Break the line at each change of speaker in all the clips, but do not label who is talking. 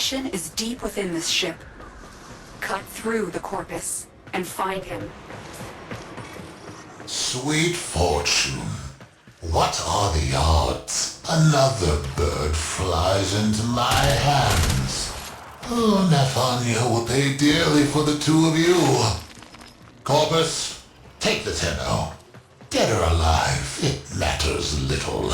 passion is deep within this ship. Cut through the corpus and find him.
Sweet fortune. What are the odds? Another bird flies into my hands. Oh, Nathania will pay dearly for the two of you. Corpus, take the Tenno. Dead or alive, it matters little.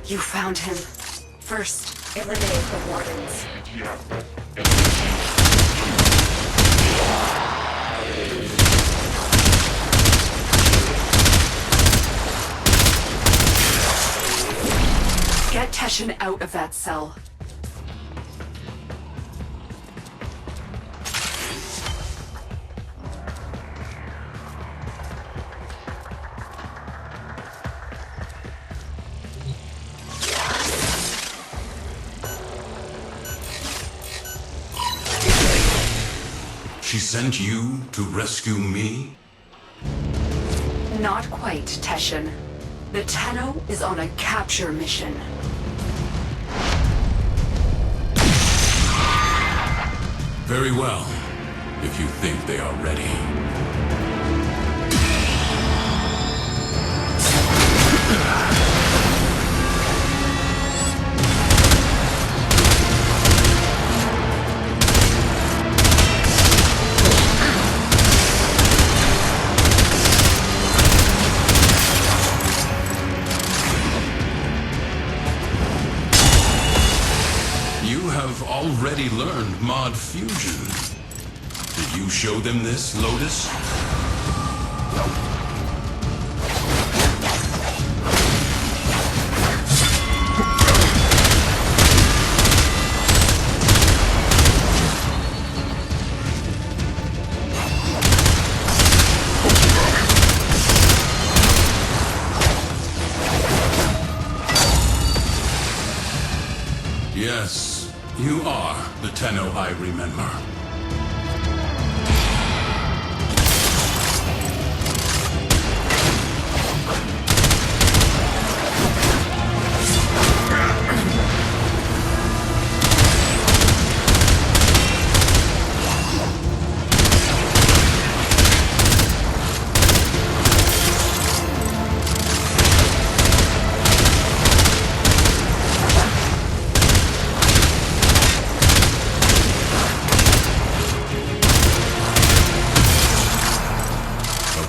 You found him. First, eliminate the wardens. Get Teshin out of that cell.
She sent you to rescue me?
Not quite, Teshin. The Tenno is on a capture mission.
Very well. if you think they are ready. You have already learned mod fusion. Did you show them this, Lotus? Yes, you are the Tenno I remember.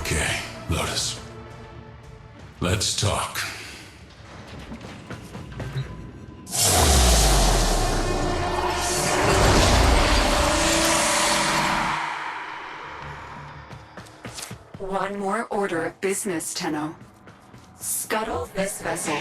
Okay, Lotus. Let's talk.
One more order of business, Tenno. Scuttle this vessel.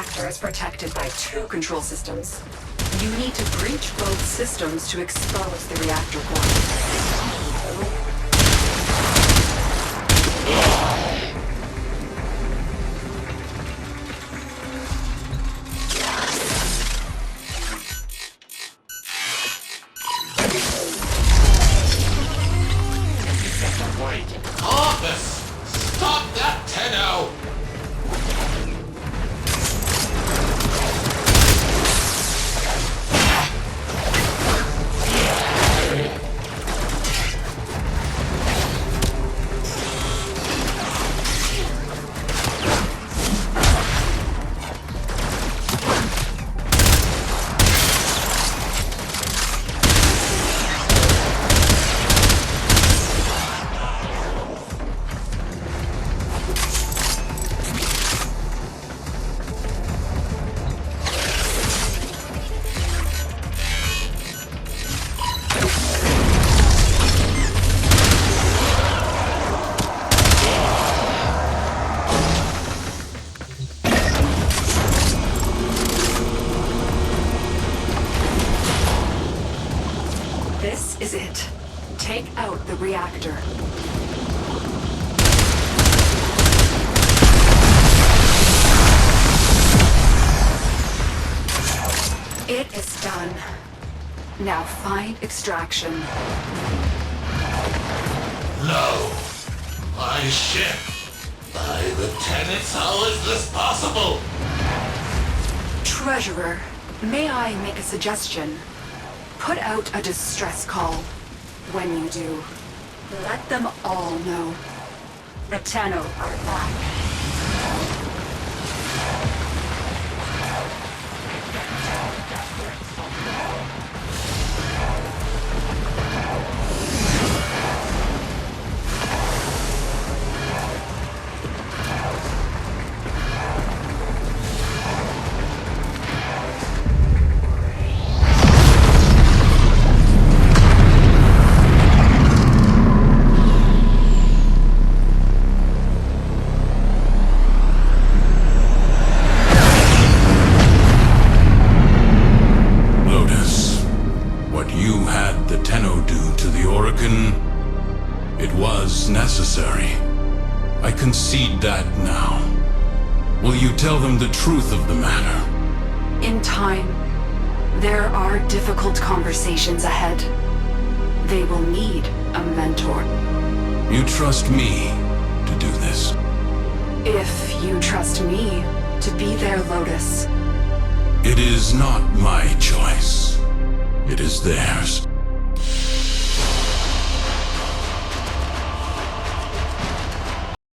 reactor is protected by two control systems. You need to breach both systems to expose the reactor core.
Office! Stop that, Tenno!
This is it. Take out the reactor. It is done. Now find extraction.
No! My ship! By the tenets, how is this possible?
Treasurer, may I make a suggestion? Put out a distress call. When you do, let them all know. The Tenno are back.
Necessary. I concede that now. Will you tell them the truth of the matter?
In time, there are difficult conversations ahead. They will need a mentor.
You trust me to do this?
If you trust me to be their Lotus.
It is not my choice. It is theirs.